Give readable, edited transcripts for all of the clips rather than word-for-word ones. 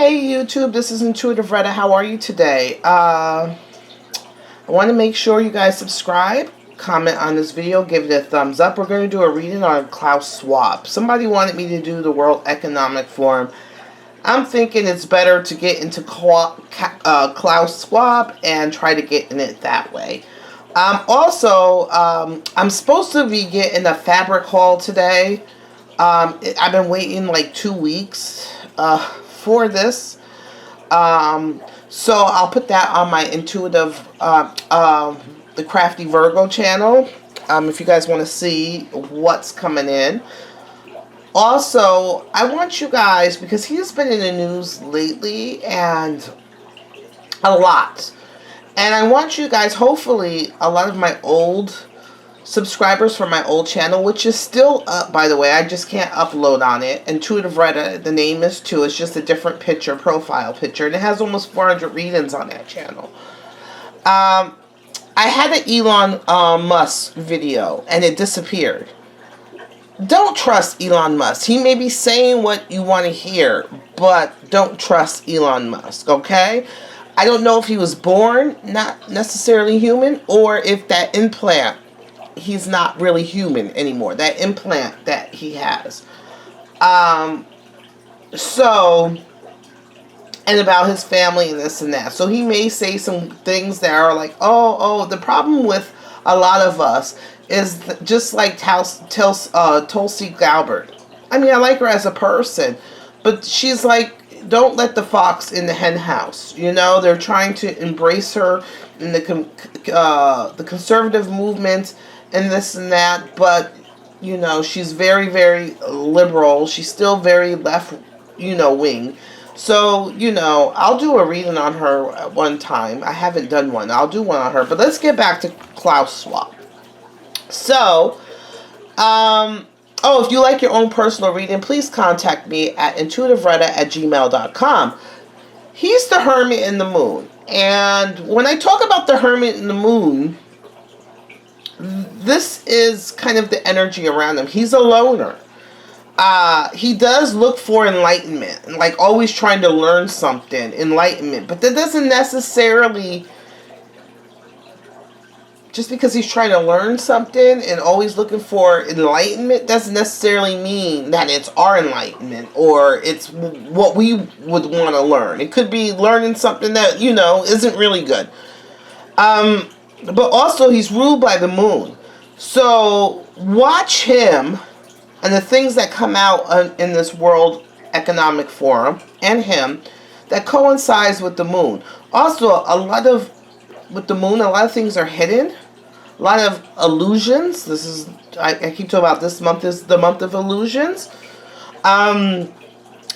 Hey YouTube, this is Intuitive Retta. How are you today? I want to make sure you guys subscribe, comment on this video, give it a thumbs up. We're going to do a reading on Klaus Schwab. Somebody wanted me to do the World Economic Forum. I'm thinking it's better to get into Klaus Schwab and try to get in it that way. I'm supposed to be getting a fabric haul today. I've been waiting like 2 weeks for this. So I'll put that on my Intuitive, the Crafty Virgo channel, if you guys want to see what's coming in. Also, I want you guys, because he's been in the news lately, and a lot. And I want you guys, hopefully, a lot of my old subscribers from my old channel, which is still up, by the way. I just can't upload on it. Intuitive Retta, the name is too. It's just a different picture, profile picture. And it has almost 400 readings on that channel. I had an Elon Musk video, and it disappeared. Don't trust Elon Musk. He may be saying what you want to hear, but don't trust Elon Musk, okay? I don't know if he was born not necessarily human, or if that implant, he's not really human anymore. That implant that he has. And about his family and this and that. So he may say some things that are like, oh, the problem with a lot of us is just like Tulsi Gabbard. I mean, I like her as a person, but she's like, don't let the fox in the hen house. You know, they're trying to embrace her in the conservative movement and this and that, but, you know, she's very, very liberal. She's still very left, wing. So, I'll do a reading on her at one time. I haven't done one. I'll do one on her. But let's get back to Klaus Schwab. So, if you like your own personal reading, please contact me at intuitiveretta@gmail.com. He's the Hermit in the Moon. And when I talk about the Hermit in the Moon, this is kind of the energy around him. He's a loner. He does look for enlightenment, like always trying to learn something, enlightenment. But that doesn't necessarily, just because he's trying to learn something and always looking for enlightenment, doesn't necessarily mean that it's our enlightenment or it's what we would want to learn. It could be learning something that, isn't really good. But also he's ruled by the moon. So watch him and the things that come out in this World Economic Forum and him that coincides with the moon. Also, with the moon, a lot of things are hidden. A lot of illusions. I keep talking about this month is the month of illusions. A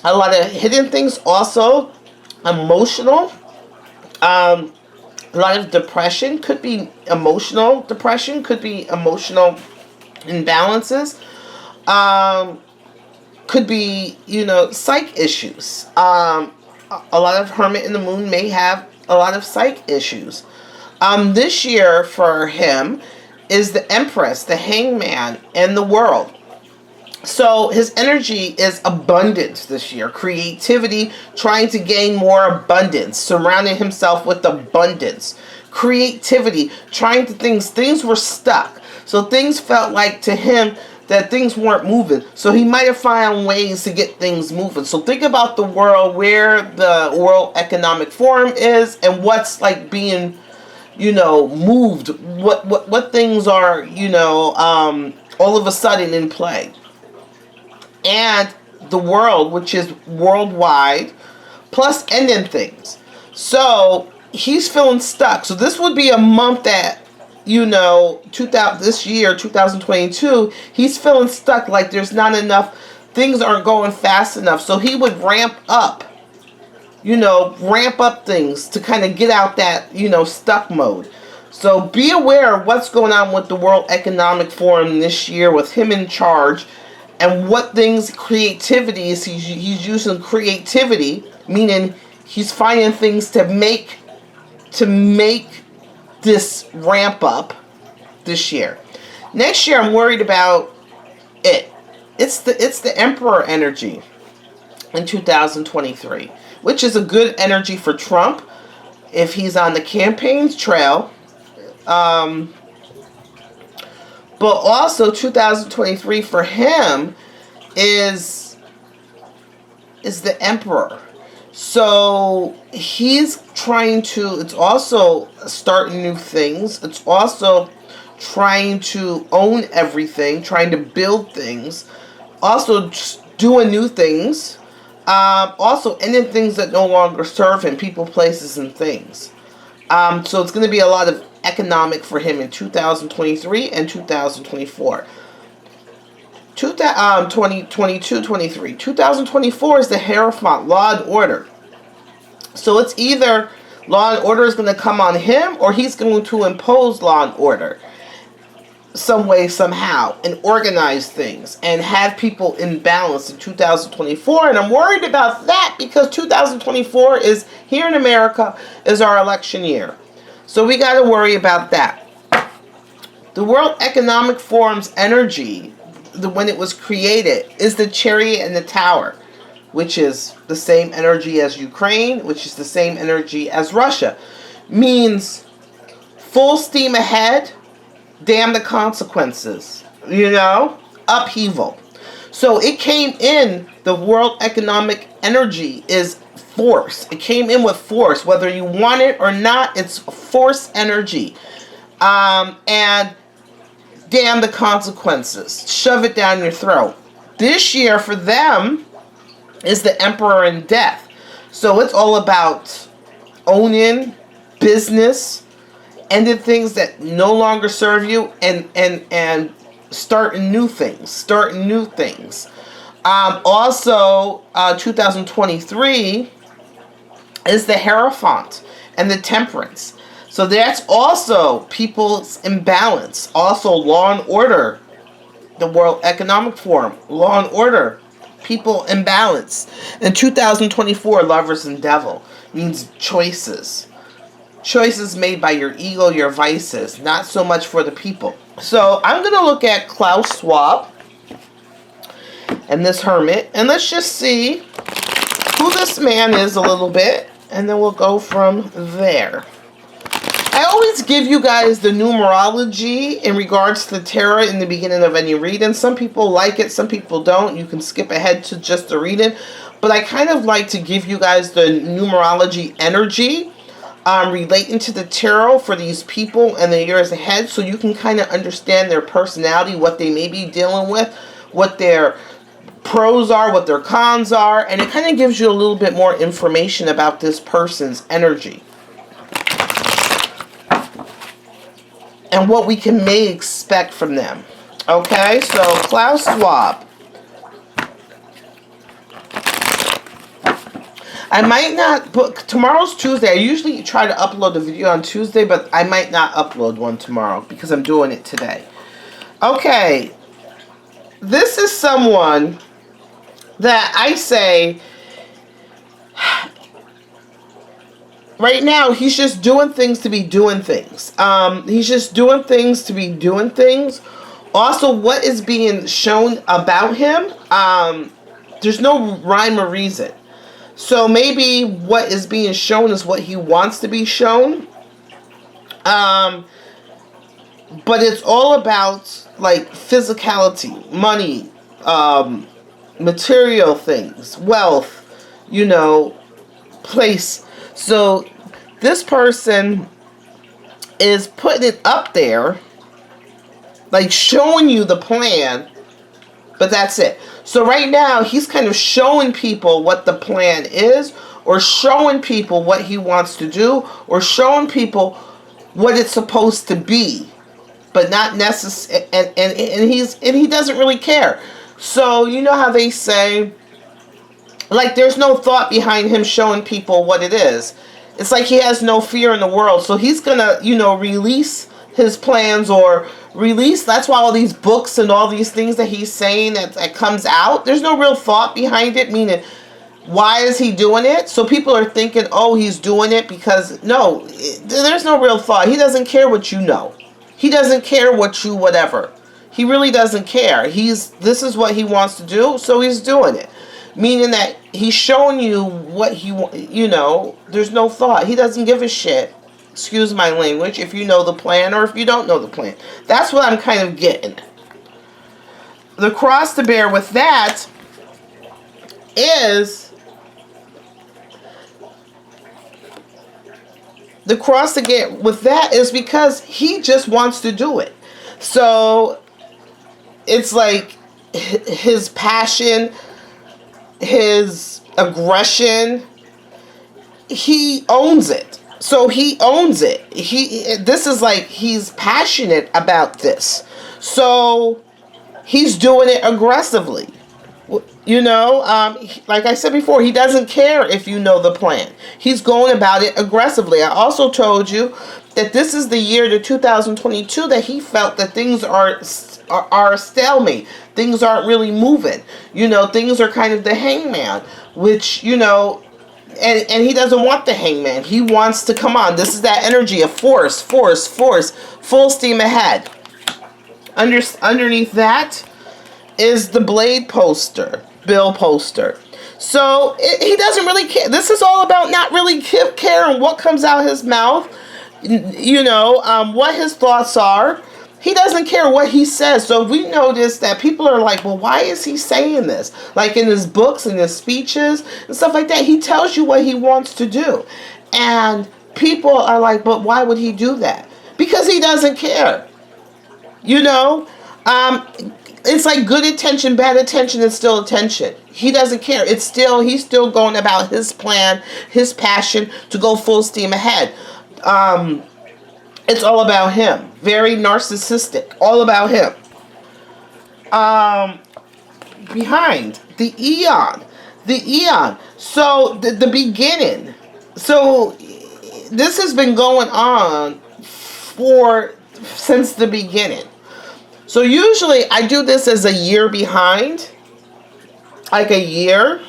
lot of hidden things. Also, emotional. A lot of depression. Could be emotional depression. Could be emotional imbalances. Could be, psych issues. A lot of Hermit in the Moon may have a lot of psych issues. This year for him is the Empress, the Hangman, and the World. So his energy is abundance this year. Creativity, trying to gain more abundance, surrounding himself with abundance. Creativity, trying to things were stuck. So things felt like to him that things weren't moving. So he might have found ways to get things moving. So think about the world, where the World Economic Forum is and what's like being, moved. What things are, all of a sudden in play. And the world, which is worldwide, plus ending things. So he's feeling stuck. So this would be a month that, this year, 2022, he's feeling stuck, like there's not enough, things aren't going fast enough. So he would ramp up things to kind of get out that, stuck mode. So be aware of what's going on with the World Economic Forum this year with him in charge, and what things, creativities, he's using creativity, meaning he's finding things to make this ramp up this year. Next year, I'm worried about it. It's the Emperor energy. in 2023, which is a good energy for Trump if he's on the campaign trail. But also 2023 for him is the Emperor. So he's trying to, it's also starting new things. It's also trying to own everything, trying to build things, also doing new things, also ending things that no longer serve him, people, places, and things. So it's going to be a lot of economic for him in 2023 and 2024. 2022, 23. 2024 is the Hierophant, law and order. So it's either law and order is going to come on him, or he's going to impose law and order some way, somehow, and organize things and have people in balance in 2024. And I'm worried about that because 2024 is, here in America, is our election year. So we got to worry about that. The World Economic Forum's energy, when it was created, is the Chariot and the Tower, which is the same energy as Ukraine, which is the same energy as Russia. Means full steam ahead, damn the consequences, upheaval. So it came in, the World Economic Energy is force. It came in with force, whether you want it or not, it's force energy. And damn the consequences. Shove it down your throat. This year for them is the Emperor in death. So it's all about owning business, ending things that no longer serve you, and starting new things. Also, 2023 is the Hierophant and the Temperance. So that's also people's imbalance. Also law and order. The World Economic Forum. Law and order. People imbalance. In 2024, Lovers and Devil means choices. Choices made by your ego, your vices. Not so much for the people. So I'm going to look at Klaus Schwab and this hermit. And let's just see who this man is a little bit. And then we'll go from there. I always give you guys the numerology in regards to the tarot in the beginning of any reading. Some people like it, some people don't. You can skip ahead to just the reading. But I kind of like to give you guys the numerology energy relating to the tarot for these people and the years ahead, so you can kind of understand their personality, what they may be dealing with, what their pros are, what their cons are, and it kind of gives you a little bit more information about this person's energy. And what we may expect from them. Okay, so Klaus Schwab. I might not put, tomorrow's Tuesday. I usually try to upload a video on Tuesday, but I might not upload one tomorrow because I'm doing it today. Okay, this is someone that I say, right now, he's just doing things to be doing things. He's just doing things to be doing things. Also, what is being shown about him, there's no rhyme or reason. So maybe what is being shown is what he wants to be shown. But it's all about, like, physicality, money, material things, wealth, place. So this person is putting it up there, like showing you the plan, but that's it. So right now he's kind of showing people what the plan is, or showing people what he wants to do, or showing people what it's supposed to be, but not necessary. And he doesn't really care. So you know how they say, like, there's no thought behind him showing people what it is. It's like he has no fear in the world. So he's going to, release his plans, or release. That's why all these books and all these things that he's saying that comes out, there's no real thought behind it. Meaning, why is he doing it? So people are thinking, oh, he's doing it because, no, there's no real thought. He doesn't care what you know. He doesn't care what you whatever. He really doesn't care. This is what he wants to do, so he's doing it. Meaning that he's showing you what he, there's no thought. He doesn't give a shit, excuse my language, if you know the plan or if you don't know the plan. That's what I'm kind of getting. The cross to bear with that is, because he just wants to do it. So it's like his passion, his aggression, he owns it. So he owns it. This is like, he's passionate about this. So he's doing it aggressively. Like I said before, he doesn't care if you know the plan. He's going about it aggressively. I also told you that this is the year to 2022 that he felt that things are a stalemate. Things aren't really moving. Things are kind of the hangman, which, and he doesn't want the hangman. He wants to come on. This is that energy of force, full steam ahead. Underneath that is the Blade poster, Bill poster. So he doesn't really care. This is all about not really caring what comes out his mouth, what his thoughts are. He doesn't care what he says. So we notice that people are like, well, why is he saying this? Like in his books and his speeches and stuff like that, he tells you what he wants to do. And people are like, but why would he do that? Because he doesn't care. It's like good attention, bad attention is still attention. He doesn't care. He's still going about his plan, his passion to go full steam ahead. It's all about him. Very narcissistic. All about him. Behind the eon. So the beginning. So this has been going on since the beginning. So usually I do this as a year behind, like a year.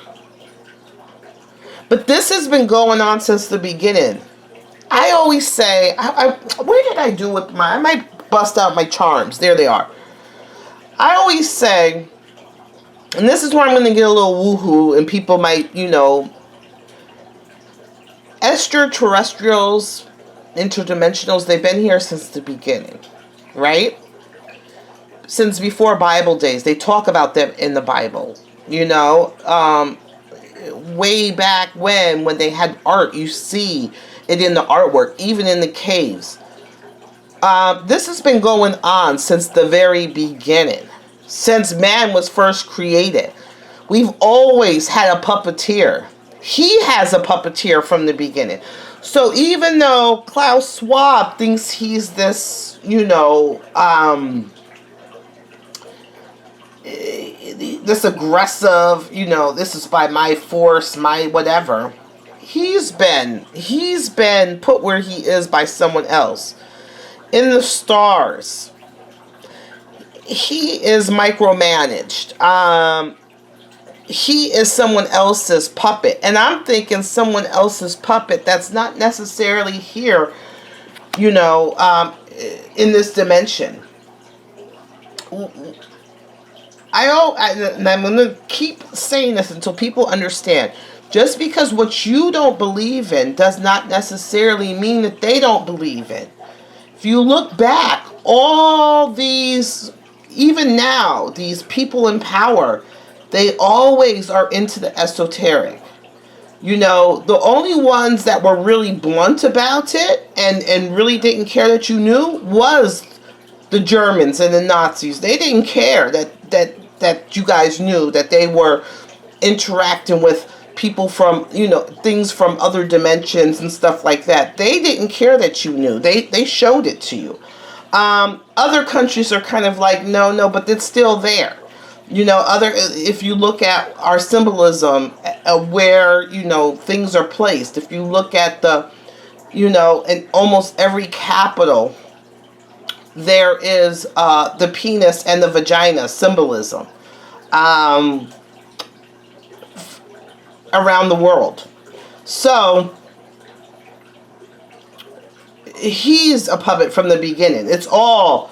But this has been going on since the beginning. I always say, where did I do with I might bust out my charms. There they are. I always say, and this is where I'm going to get a little woohoo, and people might, extraterrestrials, interdimensionals, they've been here since the beginning, right? Since before Bible days. They talk about them in the Bible, way back when they had art, you see it in the artwork, even in the caves. This has been going on since the very beginning, since man was first created. We've always had a puppeteer. He has a puppeteer from the beginning. So even though Klaus Schwab thinks he's this, this aggressive, this is by my force, my whatever. He's been put where he is by someone else. In the stars. He is micromanaged. He is someone else's puppet. And I'm thinking someone else's puppet that's not necessarily here, in this dimension. And I'm going to keep saying this until people understand. Just because what you don't believe in does not necessarily mean that they don't believe in. If you look back, all these, even now, these people in power, they always are into the esoteric. The only ones that were really blunt about it and really didn't care that you knew was the Germans and the Nazis. They didn't care that you guys knew that they were interacting with people from, things from other dimensions and stuff like that. They didn't care that you knew. They showed it to you. Other countries are kind of like, no, but it's still there. If you look at our symbolism, where, things are placed. If you look at the, in almost every capital, there is the penis and the vagina symbolism around the world. So he's a puppet from the beginning. It's all,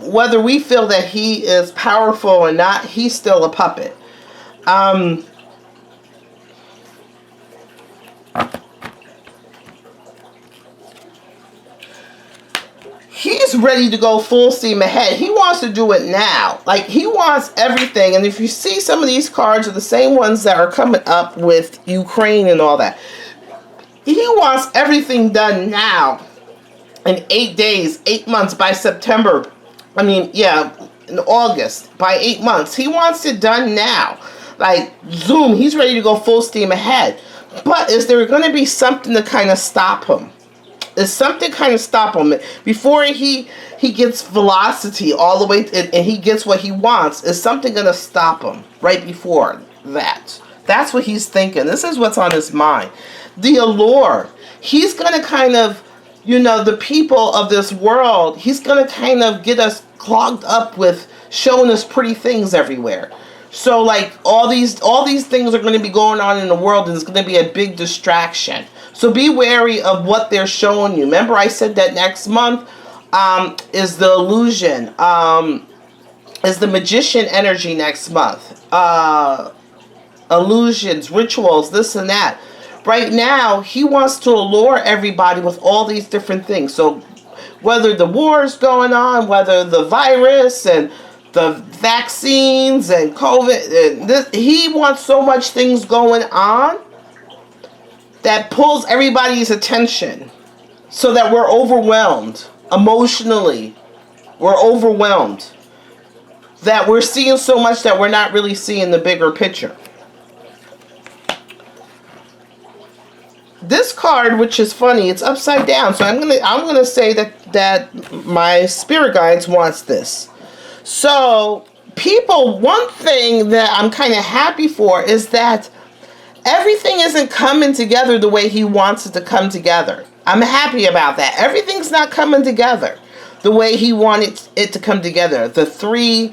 whether we feel that he is powerful or not, he's still a puppet. He's ready to go full steam ahead. He wants to do it now. Like, he wants everything. And if you see some of these cards are the same ones that are coming up with Ukraine and all that. He wants everything done now. In 8 days, 8 months, by September. I mean, yeah, in August. By 8 months. He wants it done now. Like, zoom. He's ready to go full steam ahead. But is there going to be something to kind of stop him? Is something kind of stop him before he gets velocity all the way and he gets what he wants? Is something going to stop him right before that? That's what he's thinking. This is what's on his mind. The allure. He's going to kind of, you know, the people of this world, he's going to kind of get us clogged up with showing us pretty things everywhere. So, like, all these things are going to be going on in the world, and it's going to be a big distraction. So be wary of what they're showing you. Remember, I said that next month is the illusion, is the magician energy next month. Illusions, rituals, this and that. Right now, he wants to allure everybody with all these different things. So whether the war is going on, whether the virus and the vaccines and COVID, and this, he wants so much things going on that pulls everybody's attention so that we're overwhelmed emotionally. We're overwhelmed. That we're seeing so much that we're not really seeing the bigger picture. This card, which is funny, it's upside down. So I'm gonna say that my spirit guides wants this. So people, one thing that I'm kind of happy for is that everything isn't coming together the way he wants it to come together. I'm happy about that. Everything's not coming together the way he wanted it to come together. The three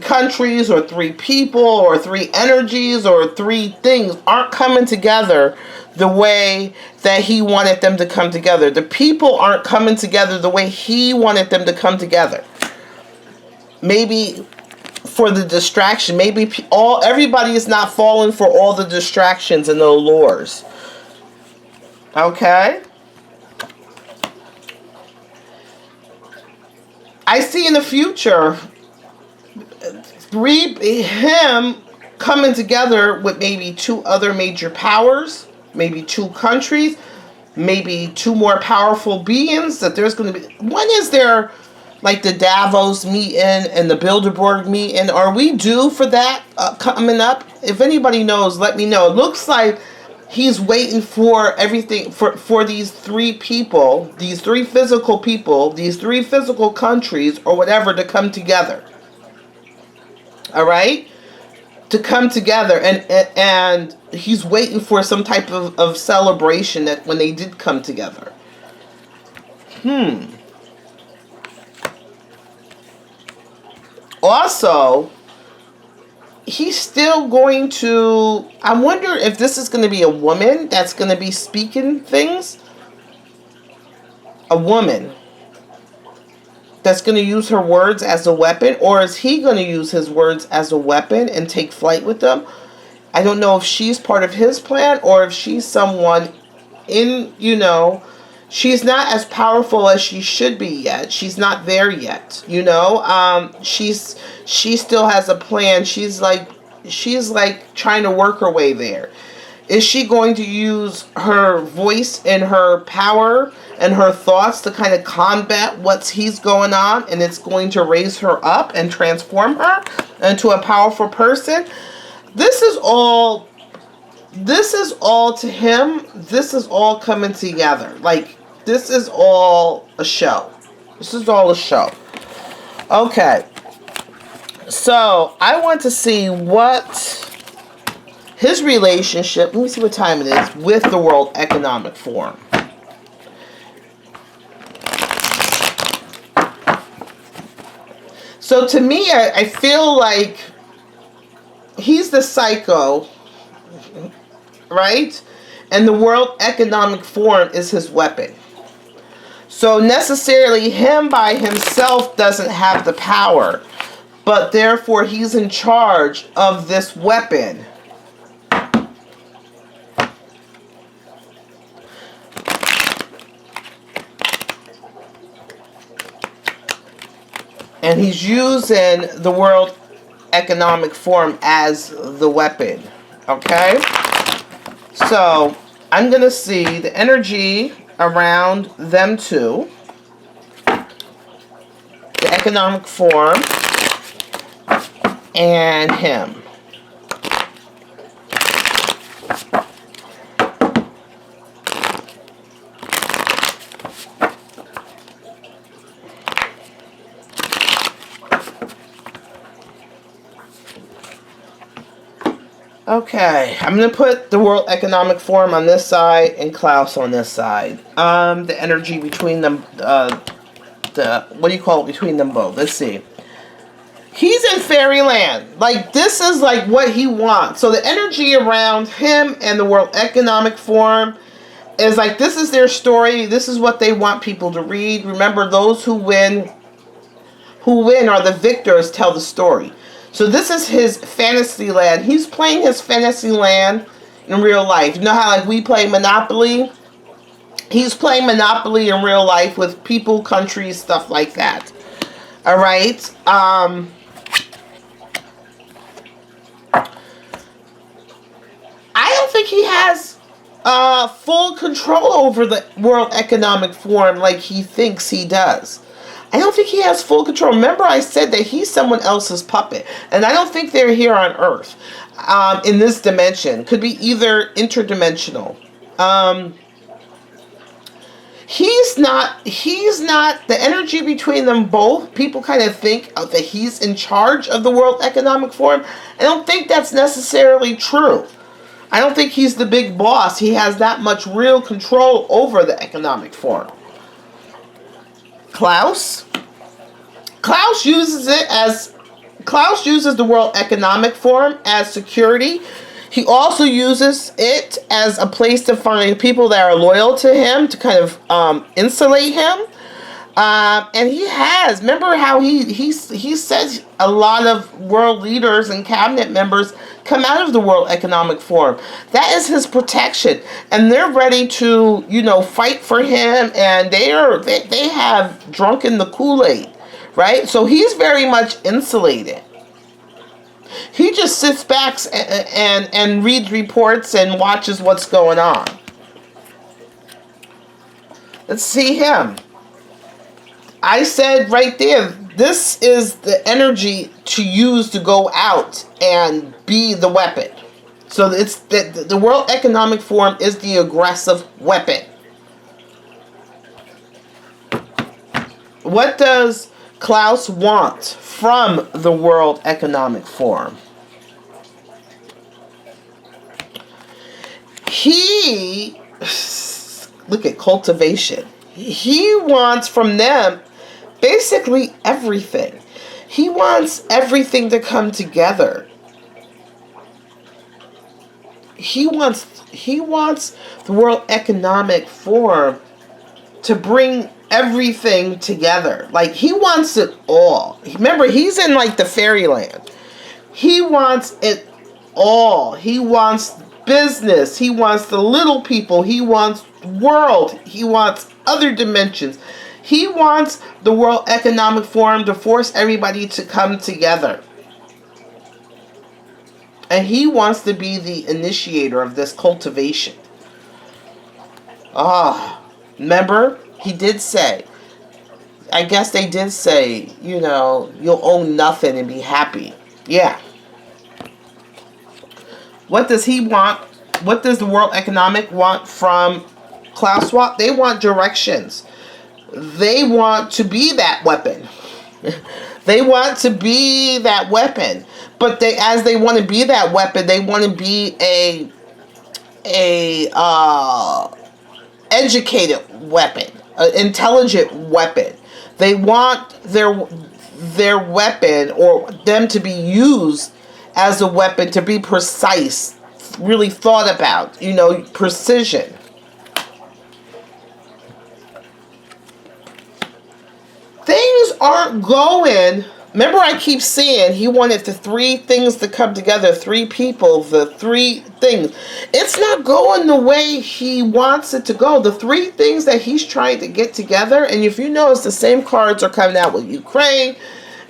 countries or three people or three energies or three things aren't coming together the way that he wanted them to come together. The people aren't coming together the way he wanted them to come together. Maybe for the distraction, maybe everybody is not falling for all the distractions and the allures. Okay? I see in the future him coming together with maybe 2 other major powers, maybe 2 countries, maybe 2 more powerful beings. That there's going to be, when is there like the Davos meeting and the Bilderberg meeting? Are we due for that coming up? If anybody knows, let me know. It looks like he's waiting for everything for these 3 people, these 3 physical people, these 3 physical countries or whatever to come together. All right? To come together, and he's waiting for some type of celebration that when they did come together. Also, he's still going to, I wonder if this is going to be a woman that's going to be speaking things. A woman that's going to use her words as a weapon, or is he going to use his words as a weapon and take flight with them? I don't know if she's part of his plan or if she's someone in, you know, she's not as powerful as she should be yet. She's not there yet, you know. She still has a plan. She's like trying to work her way there. Is she going to use her voice and her power and her thoughts to kind of combat what's going on, and it's going to raise her up and transform her into a powerful person? This is all to him. This is all coming together. Like, this is all a show. This is all a show. Okay. So, I want to see what his relationship, let me see what time it is, with the World Economic Forum. So to me, I feel like he's the psycho, right? And the World Economic Forum is his weapon. So necessarily him by himself doesn't have the power, but therefore he's in charge of this weapon. And he's using the World Economic Forum as the weapon. Okay? So, I'm going to see the energy around them two. The Economic Forum. And him. Okay, I'm going to put the World Economic Forum on this side and Klaus on this side. The energy between them, what do you call it, between them both? Let's see. He's in fairyland. Like, this is like what he wants. So the energy around him and the World Economic Forum is like, this is their story. This is what they want people to read. Remember, those who win are the victors, tell the story. So this is his fantasy land. He's playing his fantasy land in real life. You know how like we play Monopoly? He's playing Monopoly in real life with people, countries, stuff like that. All right. I don't think he has full control over the World Economic Forum like he thinks he does. I don't think he has full control. Remember I said that he's someone else's puppet. And I don't think they're here on Earth in this dimension. Could be either interdimensional. He's not, the energy between them both, people kind of think that he's in charge of the World Economic Forum. I don't think that's necessarily true. I don't think he's the big boss. He has that much real control over the Economic Forum. Klaus uses the World Economic Forum as security. He also uses it as a place to find people that are loyal to him, to kind of insulate him. And he has, remember how he says a lot of world leaders and cabinet members come out of the World Economic Forum. That is his protection. And they're ready to, fight for him. And they have drunken the Kool-Aid, right? So he's very much insulated. He just sits back and reads reports and watches what's going on. Let's see him. I said right there, this is the energy to use to go out and be the weapon. So it's the World Economic Forum is the aggressive weapon. What does Klaus want from the World Economic Forum? Look at cultivation. He wants from them basically everything. He wants everything to come together. He wants the World Economic Forum to bring everything together. Like, he wants it all. Remember, he's in like the fairyland. He wants it all. He wants business. He wants the little people. He wants world. He wants other dimensions. He wants the World Economic Forum to force everybody to come together. And he wants to be the initiator of this cultivation. Remember? He did say, I guess they did say, you'll own nothing and be happy. Yeah. What does he want? What does the World Economic want from Klaus Schwab? They want directions. They want to be that weapon. They want to be that weapon. But as they want to be that weapon, they want to be a educated weapon, an intelligent weapon. They want their weapon, or them to be used as a weapon, to be precise, really thought about, precision. Things aren't going. Remember, I keep saying he wanted the three things to come together, three people, the three things. It's not going the way he wants it to go. The three things that he's trying to get together, and if you notice, the same cards are coming out with Ukraine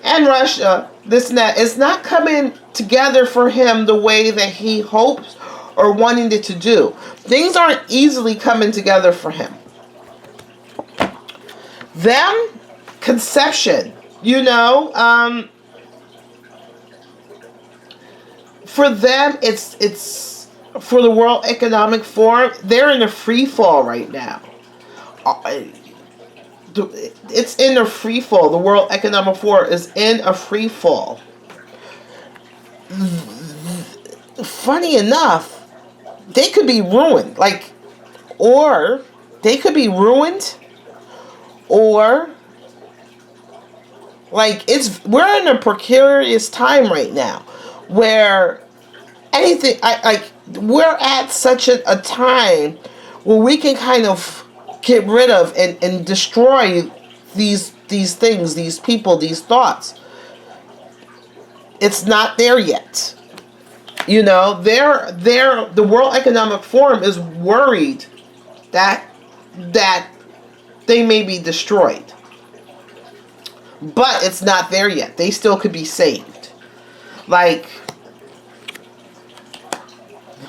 and Russia, this and that, it's not coming together for him the way that he hopes or wanted it to do. Things aren't easily coming together for him. Them, conception, for them, it's for the World Economic Forum, they're in a free fall right now. It's in a free fall. The World Economic Forum is in a free fall. Funny enough, they could be ruined. Or they could be ruined, or we're in a precarious time right now where we're at such a time where we can kind of get rid of and destroy these things, these people, these thoughts. It's not there yet. The World Economic Forum is worried that they may be destroyed. But it's not there yet. They still could be saved.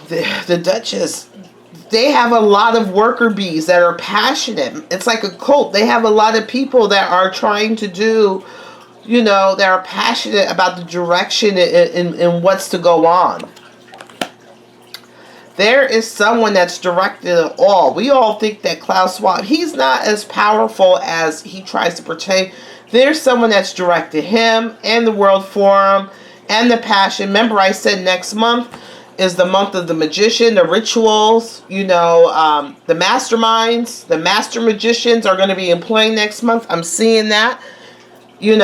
The Duchess, they have a lot of worker bees that are passionate. It's like a cult. They have a lot of people that are trying to do, that are passionate about the direction and what's to go on. There is someone that's directed it all. We all think that Klaus Schwab, he's not as powerful as he tries to portray. There's someone that's directed him and the World Forum and the passion. Remember, I said next month is the month of the magician, the rituals, the masterminds, the master magicians are going to be in play next month. I'm seeing that, he's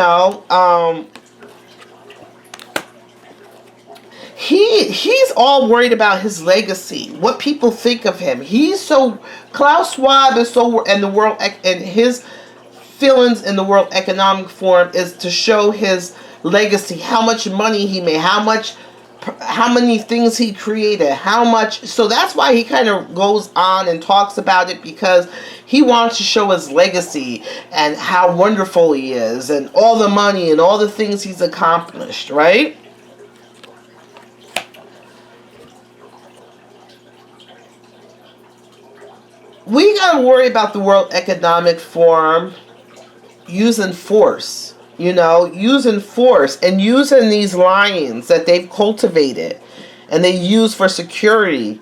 all worried about his legacy, what people think of him. Klaus Schwab is and the world, and his feelings in the World Economic Forum is to show his legacy, how much money he made, how many things he created, so that's why he kind of goes on and talks about it, because he wants to show his legacy and how wonderful he is and all the money and all the things he's accomplished, right? We got to worry about the World Economic Forum using force. Using force and using these lines that they've cultivated and they use for security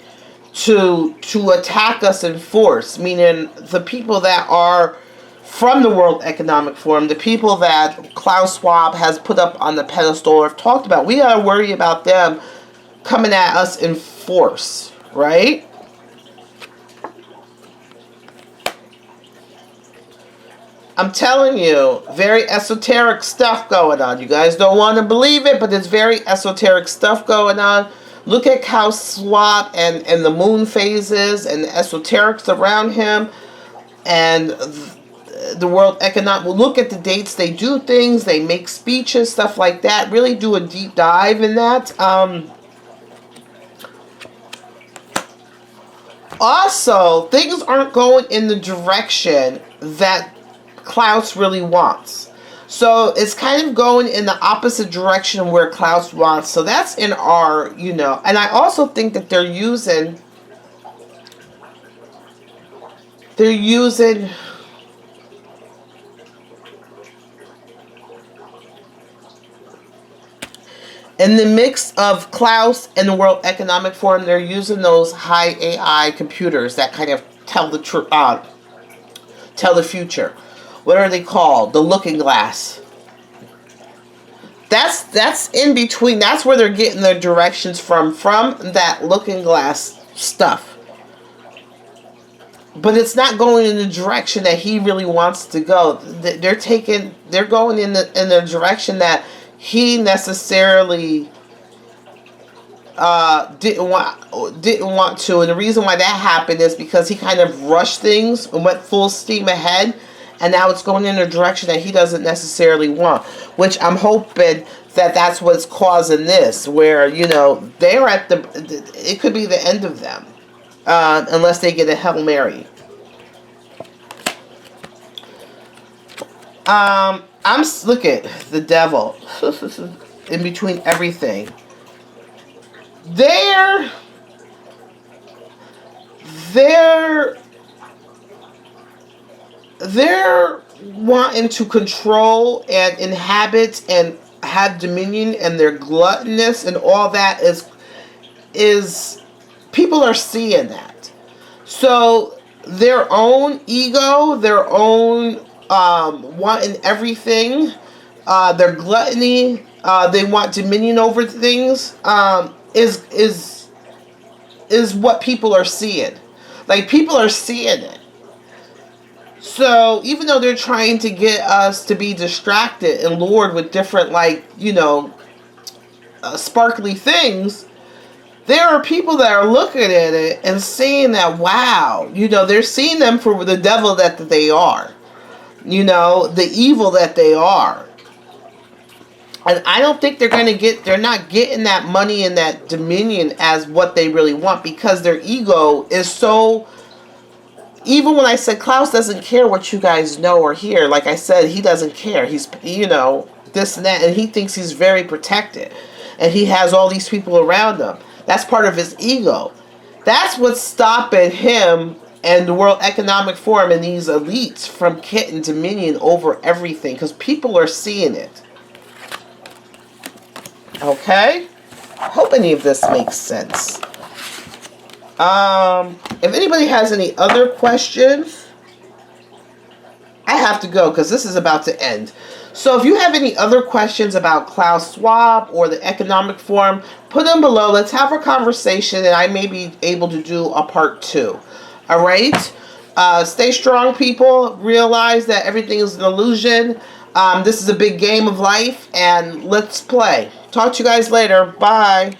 to attack us in force, meaning the people that are from the World Economic Forum, the people that Klaus Schwab has put up on the pedestal or have talked about. We got to worry about them coming at us in force, right? I'm telling you, very esoteric stuff going on. You guys don't want to believe it, but there's very esoteric stuff going on. Look at Klaus Schwab and the moon phases and the esoterics around him and the World Economic. Well, look at the dates they do things, they make speeches, stuff like that. Really do a deep dive in that. Also, things aren't going in the direction that Klaus really wants. So it's kind of going in the opposite direction where Klaus wants. So that's in our, and I also think that they're using in the mix of Klaus and the World Economic Forum, they're using those high AI computers that kind of tell the truth, tell the future. What are they called? The looking glass. That's in between. That's where they're getting their directions from that looking glass stuff. But it's not going in the direction that he really wants to go. They're going in the direction that he necessarily didn't want to. And the reason why that happened is because he kind of rushed things and went full steam ahead. And now it's going in a direction that he doesn't necessarily want, which I'm hoping that's what's causing this, where, they're at it could be the end of them, unless they get a Hail Mary. Look at the devil in between everything. They're wanting to control and inhabit and have dominion, and their gluttonous and all that is people are seeing that. So their own ego, their own wanting everything, their gluttony, they want dominion over things, is what people are seeing. Like, people are seeing it. So even though they're trying to get us to be distracted and lured with different, like, sparkly things, there are people that are looking at it and saying that, wow, they're seeing them for the devil that they are, the evil that they are. And I don't think they're not getting that money and that dominion as what they really want, because their ego is so, even when I said Klaus doesn't care what you guys know or hear, like I said, he doesn't care. He's, this and that, and he thinks he's very protected. And he has all these people around him. That's part of his ego. That's what's stopping him and the World Economic Forum and these elites from getting dominion over everything, because people are seeing it. Okay? I hope any of this makes sense. If anybody has any other questions, I have to go because this is about to end. So if you have any other questions about Klaus Schwab or the Economic Forum, put them below. Let's have a conversation, and I may be able to do a part 2. All right? Stay strong, people. Realize that everything is an illusion. This is a big game of life, and let's play. Talk to you guys later. Bye.